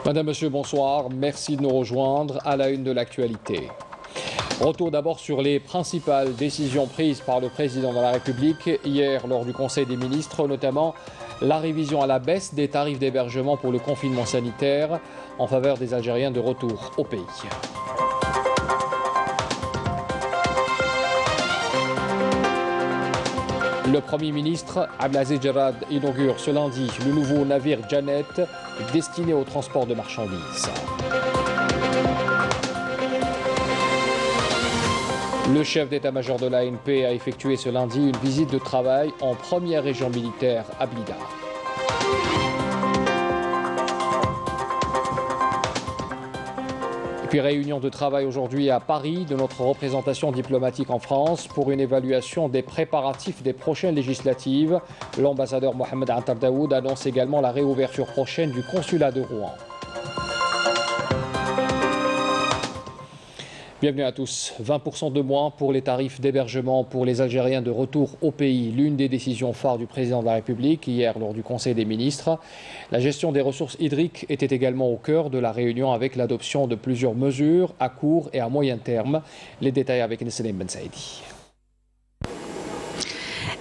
Madame, Monsieur, bonsoir. Merci de nous rejoindre à la une de l'actualité. Retour d'abord sur les principales décisions prises par le président de la République hier lors du Conseil des ministres, notamment la révision à la baisse des tarifs d'hébergement pour le confinement sanitaire en faveur des Algériens de retour au pays. Le Premier ministre Abdelaziz Jarrad inaugure ce lundi le nouveau navire Janet destiné au transport de marchandises. Le chef d'état-major de l'ANP a effectué ce lundi une visite de travail en première région militaire à Blida. Et puis réunion de travail aujourd'hui à Paris de notre représentation diplomatique en France pour une évaluation des préparatifs des prochaines législatives. L'ambassadeur Mohamed Attar Daoud annonce également la réouverture prochaine du consulat de Rouen. Bienvenue à tous. 20% de moins pour les tarifs d'hébergement pour les Algériens de retour au pays. L'une des décisions phares du président de la République hier lors du Conseil des ministres. La gestion des ressources hydriques était également au cœur de la réunion avec l'adoption de plusieurs mesures à court et à moyen terme. Les détails avec Nesselim Ben Saïdi.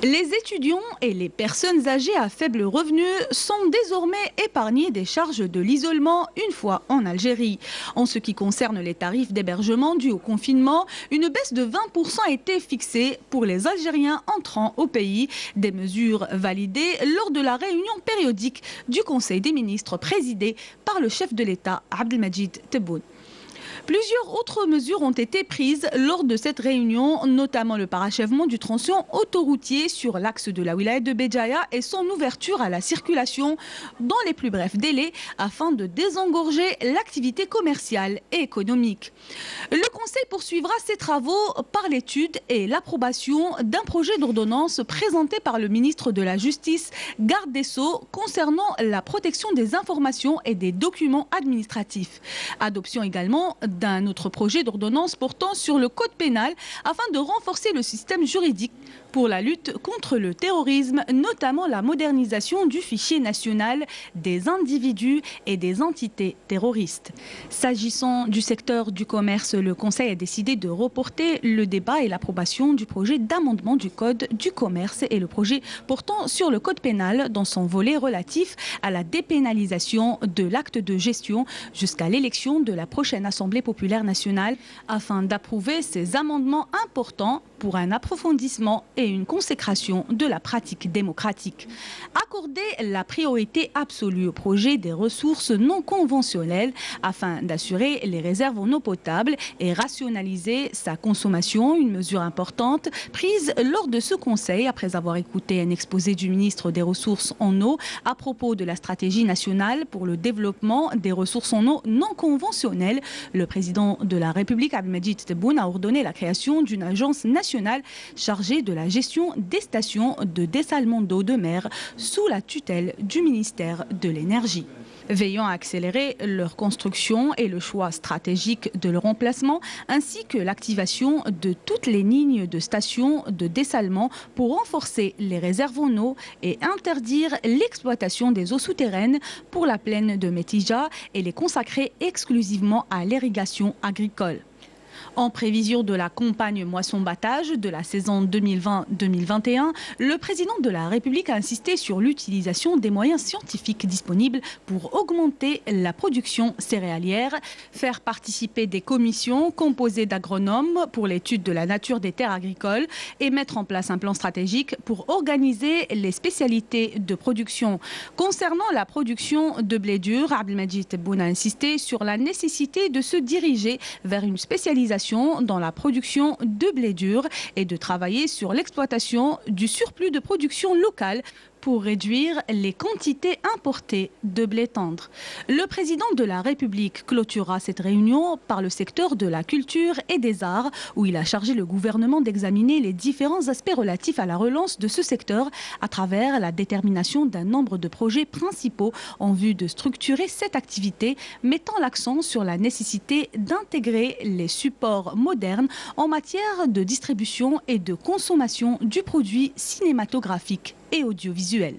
Les étudiants et les personnes âgées à faible revenu sont désormais épargnés des charges de l'isolement une fois en Algérie. En ce qui concerne les tarifs d'hébergement dus au confinement, une baisse de 20% a été fixée pour les Algériens entrant au pays. Des mesures validées lors de la réunion périodique du Conseil des ministres présidé par le chef de l'État Abdelmadjid Tebboune. Plusieurs autres mesures ont été prises lors de cette réunion, notamment le parachèvement du tronçon autoroutier sur l'axe de la wilaya de Béjaïa et son ouverture à la circulation dans les plus brefs délais afin de désengorger l'activité commerciale et économique. Le Conseil poursuivra ses travaux par l'étude et l'approbation d'un projet d'ordonnance présenté par le ministre de la Justice, garde des Sceaux, concernant la protection des informations et des documents administratifs. Adoption également d'un autre projet d'ordonnance portant sur le code pénal afin de renforcer le système juridique pour la lutte contre le terrorisme, notamment la modernisation du fichier national des individus et des entités terroristes. S'agissant du secteur du commerce, le Conseil a décidé de reporter le débat et l'approbation du projet d'amendement du Code du commerce et le projet portant sur le code pénal dans son volet relatif à la dépénalisation de l'acte de gestion jusqu'à l'élection de la prochaine Assemblée populaire nationale afin d'approuver ces amendements importants pour un approfondissement et une consécration de la pratique démocratique. Accorder la priorité absolue au projet des ressources non conventionnelles afin d'assurer les réserves en eau potable et rationaliser sa consommation, une mesure importante prise lors de ce conseil après avoir écouté un exposé du ministre des Ressources en eau à propos de la stratégie nationale pour le développement des ressources en eau non conventionnelles. Le président de la République, Abdelmadjid Tebboune, a ordonné la création d'une agence nationale chargée de la gestion des stations de dessalement d'eau de mer sous la tutelle du ministère de l'Énergie. Veillant à accélérer leur construction et le choix stratégique de leur emplacement, ainsi que l'activation de toutes les lignes de stations de dessalement pour renforcer les réserves en eau et interdire l'exploitation des eaux souterraines pour la plaine de Metija et les consacrer exclusivement à l'irrigation agricole. En prévision de la campagne moisson-battage de la saison 2020-2021, le président de la République a insisté sur l'utilisation des moyens scientifiques disponibles pour augmenter la production céréalière, faire participer des commissions composées d'agronomes pour l'étude de la nature des terres agricoles et mettre en place un plan stratégique pour organiser les spécialités de production. Concernant la production de blé dur, Abdelmadjid Tebboune a insisté sur la nécessité de se diriger vers une spécialisation dans la production de blé dur et de travailler sur l'exploitation du surplus de production locale pour réduire les quantités importées de blé tendre. Le président de la République clôturera cette réunion par le secteur de la culture et des arts, où il a chargé le gouvernement d'examiner les différents aspects relatifs à la relance de ce secteur à travers la détermination d'un nombre de projets principaux en vue de structurer cette activité, mettant l'accent sur la nécessité d'intégrer les supports modernes en matière de distribution et de consommation du produit cinématographique et audiovisuel.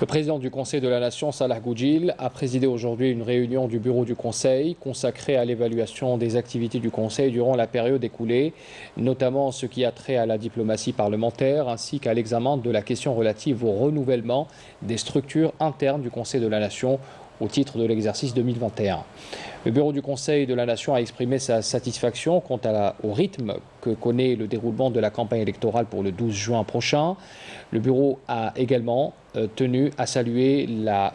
Le président du Conseil de la Nation, Salah Goudjil, a présidé aujourd'hui une réunion du bureau du Conseil consacrée à l'évaluation des activités du Conseil durant la période écoulée, notamment ce qui a trait à la diplomatie parlementaire ainsi qu'à l'examen de la question relative au renouvellement des structures internes du Conseil de la Nation au titre de l'exercice 2021. Le bureau du Conseil de la Nation a exprimé sa satisfaction quant au rythme que connaît le déroulement de la campagne électorale pour le 12 juin prochain. Le bureau a également tenu à saluer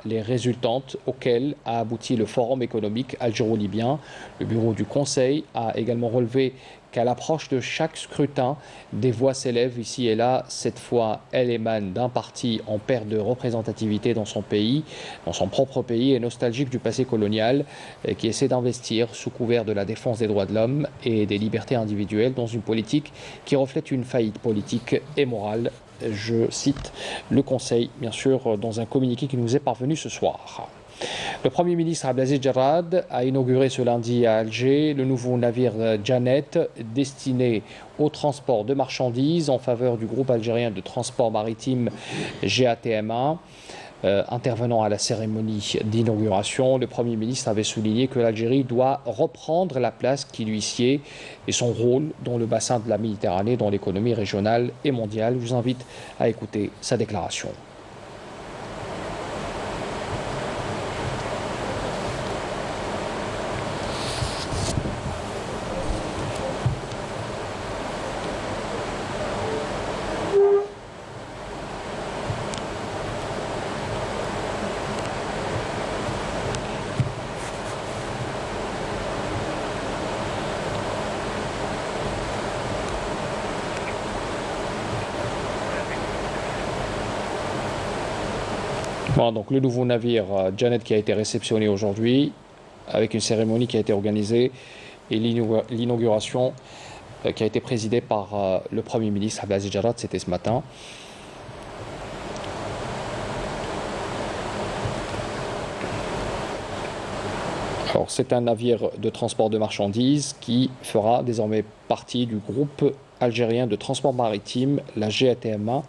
les résultantes auxquelles a abouti le Forum économique algéro-libyen. Le bureau du Conseil a également relevé qu'à l'approche de chaque scrutin, des voix s'élèvent ici et là. Cette fois, elles émanent d'un parti en perte de représentativité dans son pays, dans son propre pays, et nostalgique du passé colonial, qui essaie d'investir sous couvert de la défense des droits de l'homme et des libertés individuelles dans une politique qui reflète une faillite politique et morale. Je cite le Conseil, bien sûr, dans un communiqué qui nous est parvenu ce soir. Le Premier ministre Abdelaziz Jarrad a inauguré ce lundi à Alger le nouveau navire Janet destiné au transport de marchandises en faveur du groupe algérien de transport maritime GATMA. Intervenant à la cérémonie d'inauguration, le Premier ministre avait souligné que l'Algérie doit reprendre la place qui lui sied et son rôle dans le bassin de la Méditerranée, dans l'économie régionale et mondiale. Je vous invite à écouter sa déclaration. Bon, donc le nouveau navire Janet qui a été réceptionné aujourd'hui avec une cérémonie qui a été organisée et l'inauguration qui a été présidée par le Premier ministre Abdelaziz Jarrad, c'était ce matin. Alors c'est un navire de transport de marchandises qui fera désormais partie du groupe algérien de transport maritime, la GATMA.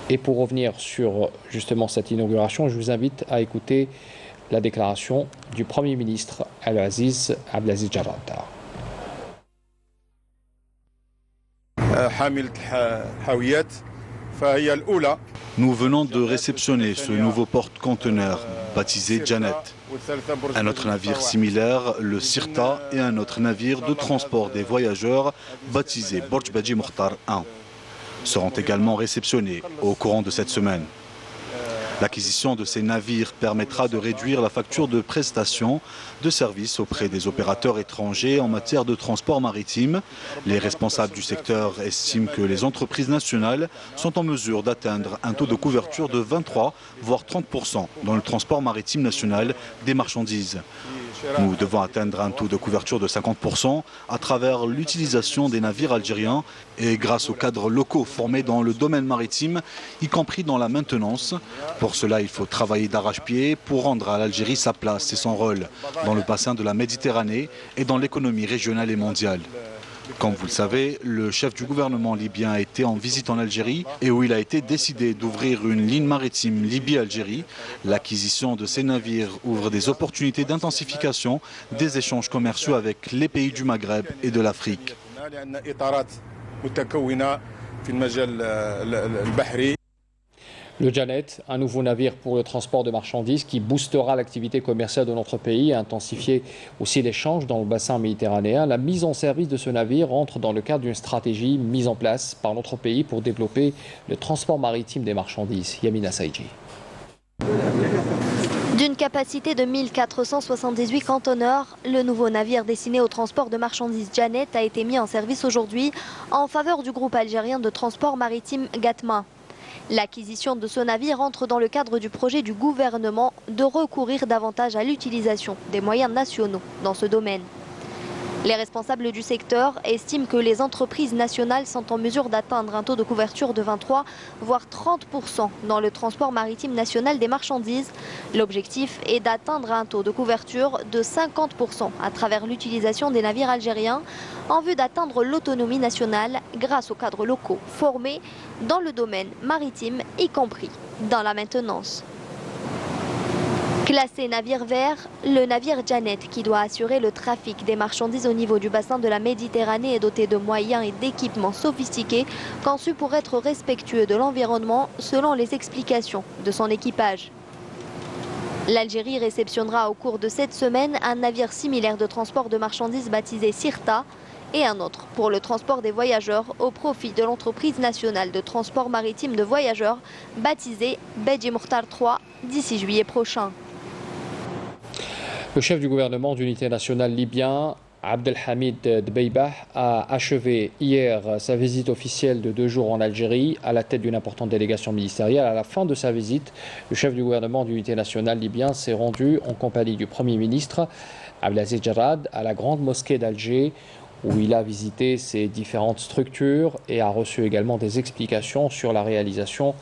Et pour revenir sur justement cette inauguration, je vous invite à écouter la déclaration du Premier ministre Abdelaziz Jarrad. Nous venons de réceptionner ce nouveau porte-conteneur baptisé Janet. Un autre navire similaire, le Sirta, et un autre navire de transport des voyageurs baptisé Borj Badji Mokhtar 1. seront également réceptionnés au courant de cette semaine. L'acquisition de ces navires permettra de réduire la facture de prestation de services auprès des opérateurs étrangers en matière de transport maritime. Les responsables du secteur estiment que les entreprises nationales sont en mesure d'atteindre un taux de couverture de 23 voire 30% dans le transport maritime national des marchandises. Nous devons atteindre un taux de couverture de 50% à travers l'utilisation des navires algériens et grâce aux cadres locaux formés dans le domaine maritime, y compris dans la maintenance. Pour cela, il faut travailler d'arrache-pied pour rendre à l'Algérie sa place et son rôle dans le bassin de la Méditerranée et dans l'économie régionale et mondiale. Comme vous le savez, le chef du gouvernement libyen a été en visite en Algérie et où il a été décidé d'ouvrir une ligne maritime Libye-Algérie. L'acquisition de ces navires ouvre des opportunités d'intensification des échanges commerciaux avec les pays du Maghreb et de l'Afrique. Le Janet, un nouveau navire pour le transport de marchandises qui boostera l'activité commerciale de notre pays et intensifier aussi l'échange dans le bassin méditerranéen. La mise en service de ce navire entre dans le cadre d'une stratégie mise en place par notre pays pour développer le transport maritime des marchandises. Yamina Saïdji. D'une capacité de 1478 conteneurs, le nouveau navire destiné au transport de marchandises Janet a été mis en service aujourd'hui en faveur du groupe algérien de transport maritime GATMA. L'acquisition de ce navire entre dans le cadre du projet du gouvernement de recourir davantage à l'utilisation des moyens nationaux dans ce domaine. Les responsables du secteur estiment que les entreprises nationales sont en mesure d'atteindre un taux de couverture de 23 voire 30% dans le transport maritime national des marchandises. L'objectif est d'atteindre un taux de couverture de 50% à travers l'utilisation des navires algériens en vue d'atteindre l'autonomie nationale grâce aux cadres locaux formés dans le domaine maritime, y compris dans la maintenance. Classé navire vert, le navire Janet, qui doit assurer le trafic des marchandises au niveau du bassin de la Méditerranée, est doté de moyens et d'équipements sophistiqués conçus pour être respectueux de l'environnement selon les explications de son équipage. L'Algérie réceptionnera au cours de cette semaine un navire similaire de transport de marchandises baptisé Sirta et un autre pour le transport des voyageurs au profit de l'entreprise nationale de transport maritime de voyageurs baptisée Beji Mokhtar 3 d'ici juillet prochain. Le chef du gouvernement d'unité nationale libyen, Abdelhamid Dbeibah, a achevé hier sa visite officielle de 2 jours en Algérie à la tête d'une importante délégation ministérielle. À la fin de sa visite, le chef du gouvernement d'unité nationale libyen s'est rendu en compagnie du Premier ministre Abdelaziz Jarrad à la grande mosquée d'Alger, où il a visité ses différentes structures et a reçu également des explications sur la réalisation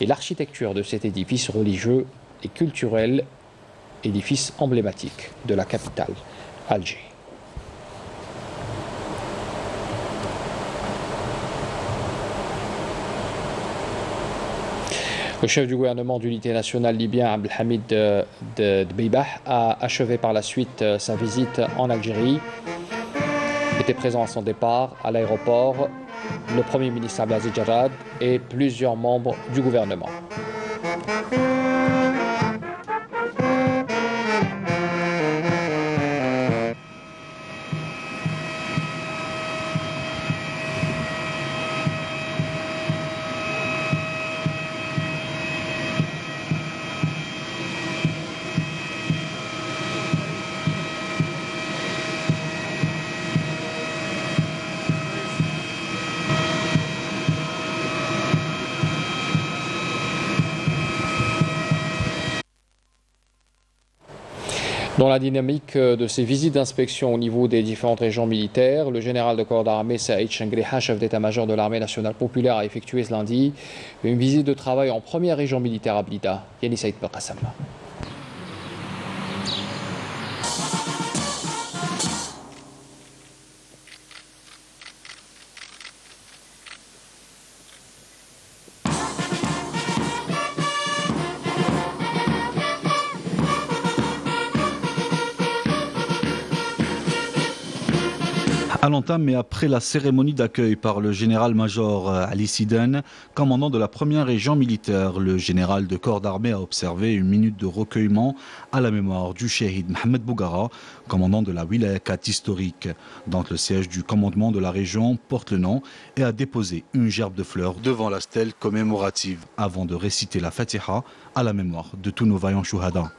et l'architecture de cet édifice religieux et culturel, édifice emblématique de la capitale, Alger. Le chef du gouvernement d'unité nationale libyen, Abdelhamid Dbeibah, a achevé par la suite sa visite en Algérie. Était présent à son départ à l'aéroport le Premier ministre Abdelaziz Jarrad et plusieurs membres du gouvernement. Dans la dynamique de ces visites d'inspection au niveau des différentes régions militaires, le général de corps d'armée Saïd Chengriha, chef d'état-major de l'armée nationale populaire, a effectué ce lundi une visite de travail en première région militaire à Blida. Yanni Saïd Bakassam. À l'entame et après la cérémonie d'accueil par le général-major Ali Sidane, commandant de la première région militaire, le général de corps d'armée a observé une minute de recueillement à la mémoire du Shahid Mohamed Bougara, commandant de la Wilaya 4 historique, dont le siège du commandement de la région porte le nom, et a déposé une gerbe de fleurs devant la stèle commémorative avant de réciter la Fatiha à la mémoire de tous nos vaillants chouhadas.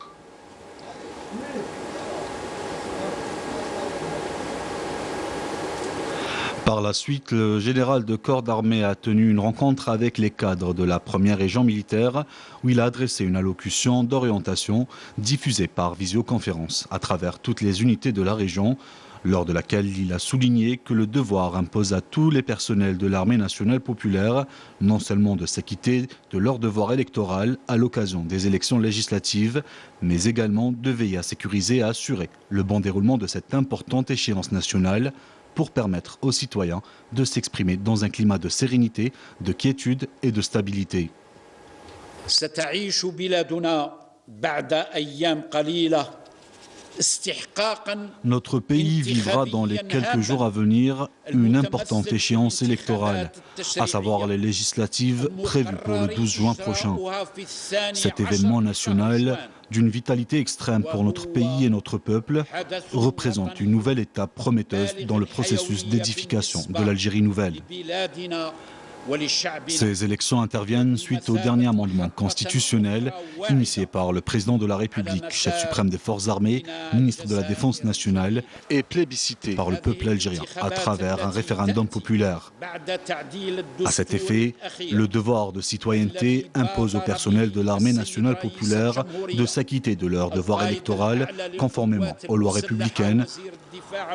Par la suite, le général de corps d'armée a tenu une rencontre avec les cadres de la première région militaire où il a adressé une allocution d'orientation diffusée par visioconférence à travers toutes les unités de la région, lors de laquelle il a souligné que le devoir impose à tous les personnels de l'armée nationale populaire non seulement de s'acquitter de leur devoir électoral à l'occasion des élections législatives, mais également de veiller à sécuriser et à assurer le bon déroulement de cette importante échéance nationale pour permettre aux citoyens de s'exprimer dans un climat de sérénité, de quiétude et de stabilité. Notre pays vivra dans les quelques jours à venir une importante échéance électorale, à savoir les législatives prévues pour le 12 juin prochain. Cet événement national, d'une vitalité extrême pour notre pays et notre peuple, représente une nouvelle étape prometteuse dans le processus d'édification de l'Algérie nouvelle. Ces élections interviennent suite au dernier amendement constitutionnel initié par le président de la République, chef suprême des forces armées, ministre de la Défense nationale et plébiscité par le peuple algérien à travers un référendum populaire. À cet effet, le devoir de citoyenneté impose au personnel de l'armée nationale populaire de s'acquitter de leur devoir électoral conformément aux lois républicaines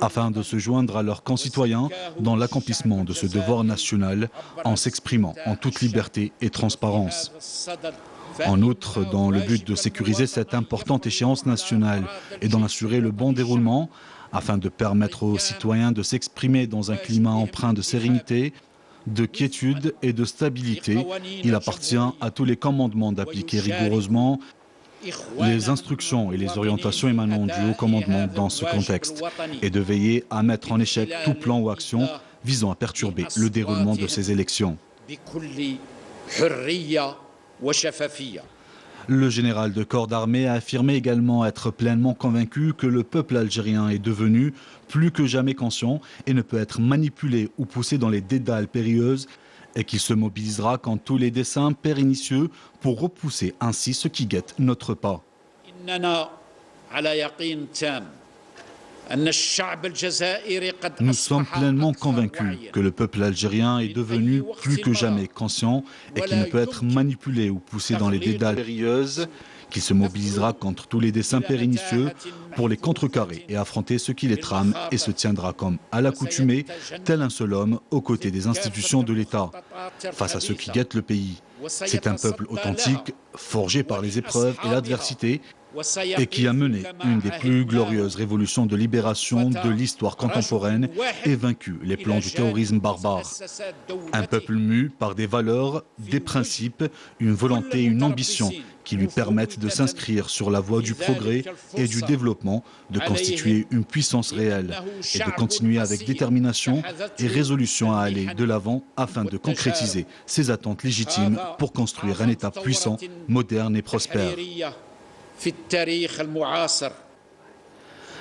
afin de se joindre à leurs concitoyens dans l'accomplissement de ce devoir national en s'exprimant en toute liberté et transparence. En outre, dans le but de sécuriser cette importante échéance nationale et d'en assurer le bon déroulement, afin de permettre aux citoyens de s'exprimer dans un climat empreint de sérénité, de quiétude et de stabilité, il appartient à tous les commandements d'appliquer rigoureusement les instructions et les orientations émanant du haut commandement dans ce contexte et de veiller à mettre en échec tout plan ou action visant à perturber le déroulement de ces élections. Le général de corps d'armée a affirmé également être pleinement convaincu que le peuple algérien est devenu plus que jamais conscient et ne peut être manipulé ou poussé dans les dédales périlleuses et qu'il se mobilisera quand tous les desseins pernicieux pour repousser ainsi ce qui guette notre pas. Nous sommes pleinement convaincus que le peuple algérien est devenu plus que jamais conscient et qu'il ne peut être manipulé ou poussé dans les dédales périlleuses, qu'il se mobilisera contre tous les desseins pernicieux pour les contrecarrer et affronter ceux qui les trament et se tiendra comme à l'accoutumée, tel un seul homme aux côtés des institutions de l'État, face à ceux qui guettent le pays. C'est un peuple authentique, forgé par les épreuves et l'adversité, et qui a mené une des plus glorieuses révolutions de libération de l'histoire contemporaine et vaincu les plans du terrorisme barbare. Un peuple mu par des valeurs, des principes, une volonté et une ambition qui lui permettent de s'inscrire sur la voie du progrès et du développement, de constituer une puissance réelle et de continuer avec détermination et résolution à aller de l'avant afin de concrétiser ses attentes légitimes pour construire un État puissant, moderne et prospère.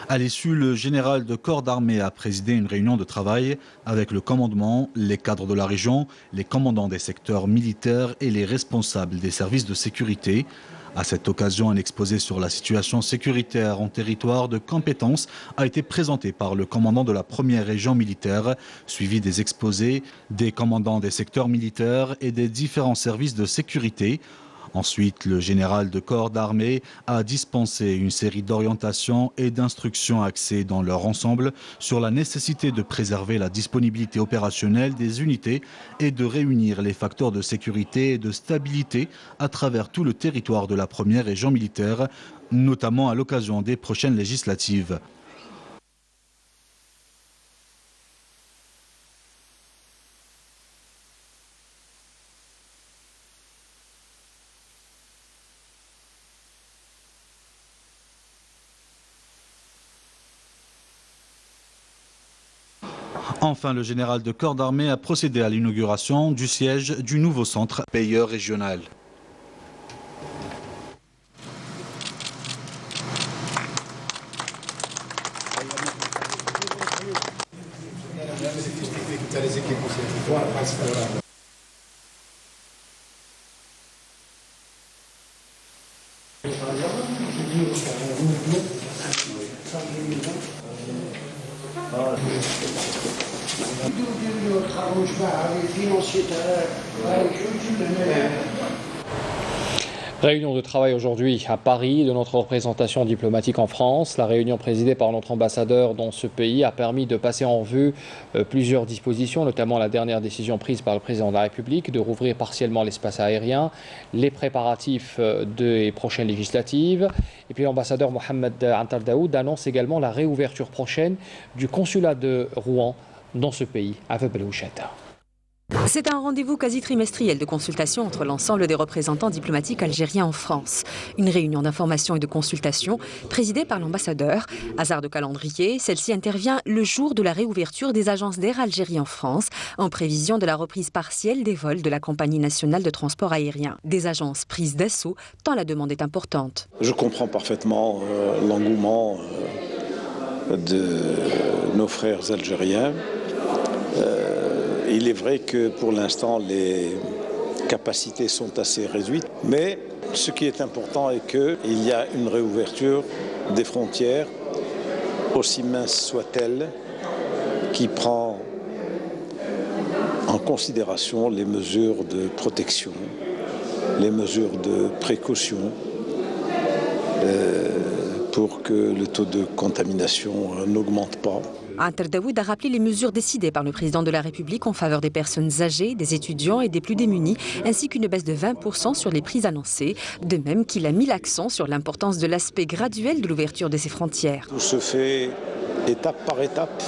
À l'issue, le général de corps d'armée a présidé une réunion de travail avec le commandement, les cadres de la région, les commandants des secteurs militaires et les responsables des services de sécurité. À cette occasion, un exposé sur la situation sécuritaire en territoire de compétence a été présenté par le commandant de la première région militaire, suivi des exposés des commandants des secteurs militaires et des différents services de sécurité. Ensuite, le général de corps d'armée a dispensé une série d'orientations et d'instructions axées dans leur ensemble sur la nécessité de préserver la disponibilité opérationnelle des unités et de réunir les facteurs de sécurité et de stabilité à travers tout le territoire de la première région militaire, notamment à l'occasion des prochaines législatives. Enfin, le général de corps d'armée a procédé à l'inauguration du siège du nouveau centre payeur régional. Réunion de travail aujourd'hui à Paris de notre représentation diplomatique en France. La réunion présidée par notre ambassadeur dans ce pays a permis de passer en revue plusieurs dispositions, notamment la dernière décision prise par le président de la République de rouvrir partiellement l'espace aérien, les préparatifs des prochaines législatives. Et puis l'ambassadeur Mohamed Antar Daoud annonce également la réouverture prochaine du consulat de Rouen dans ce pays, à Belouchata. C'est un rendez-vous quasi trimestriel de consultation entre l'ensemble des représentants diplomatiques algériens en France. Une réunion d'information et de consultation présidée par l'ambassadeur. Hasard de calendrier, celle-ci intervient le jour de la réouverture des agences d'Air Algérie en France, en prévision de la reprise partielle des vols de la Compagnie nationale de transport aérien. Des agences prises d'assaut tant la demande est importante. Je comprends parfaitement l'engouement de nos frères algériens. Il est vrai que pour l'instant, les capacités sont assez réduites, mais ce qui est important est qu'il y a une réouverture des frontières, aussi mince soit-elle, qui prend en considération les mesures de protection, les mesures de précaution pour que le taux de contamination n'augmente pas. Antar Daoud a rappelé les mesures décidées par le président de la République en faveur des personnes âgées, des étudiants et des plus démunis, ainsi qu'une baisse de 20% sur les prix annoncés, de même qu'il a mis l'accent sur l'importance de l'aspect graduel de l'ouverture de ses frontières. Tout se fait étape par étape,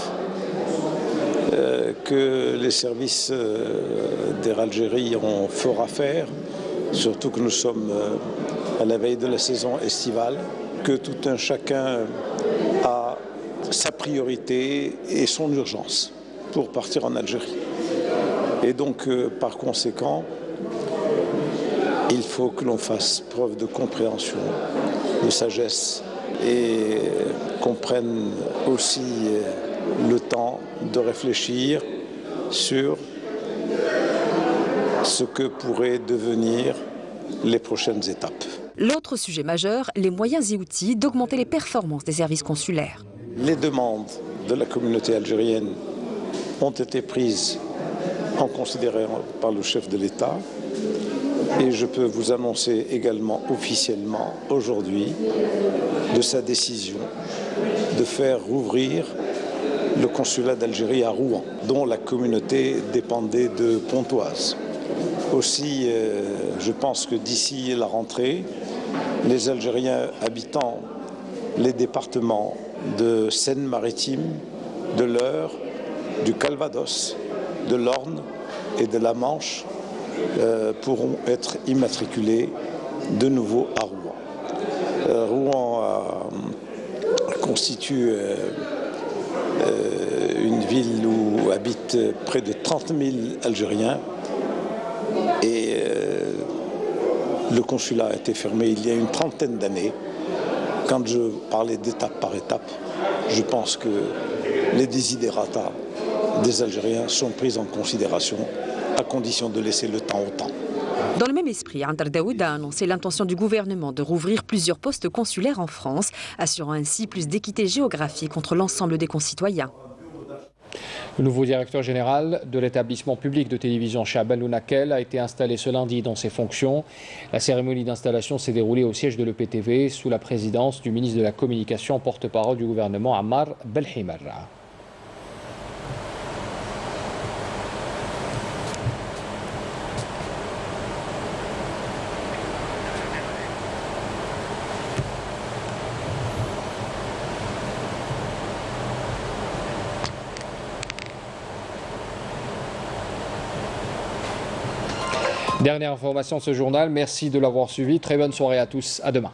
que les services d'Air Algérie ont fort à faire, surtout que nous sommes à la veille de la saison estivale, que tout un chacun a sa priorité et son urgence pour partir en Algérie. Et donc, par conséquent, il faut que l'on fasse preuve de compréhension, de sagesse et qu'on prenne aussi le temps de réfléchir sur ce que pourraient devenir les prochaines étapes. L'autre sujet majeur, les moyens et outils d'augmenter les performances des services consulaires. Les demandes de la communauté algérienne ont été prises en considération par le chef de l'État et je peux vous annoncer également officiellement aujourd'hui de sa décision de faire rouvrir le consulat d'Algérie à Rouen, dont la communauté dépendait de Pontoise. Aussi, je pense que d'ici la rentrée, les Algériens habitant les départements de Seine-Maritime, de l'Eure, du Calvados, de l'Orne et de la Manche pourront être immatriculés de nouveau à Rouen. Rouen constitue une ville où habitent près de 30 000 Algériens et le consulat a été fermé il y a une trentaine d'années. Quand je parlais d'étape par étape, je pense que les desiderata des Algériens sont pris en considération à condition de laisser le temps au temps. Dans le même esprit, Antar Daoud a annoncé l'intention du gouvernement de rouvrir plusieurs postes consulaires en France, assurant ainsi plus d'équité géographique entre l'ensemble des concitoyens. Le nouveau directeur général de l'établissement public de télévision Chahban Lounakel a été installé ce lundi dans ses fonctions. La cérémonie d'installation s'est déroulée au siège de l'EPTV sous la présidence du ministre de la Communication, porte-parole du gouvernement Ammar Belhimarra. Dernière information de ce journal, merci de l'avoir suivi, très bonne soirée à tous, à demain.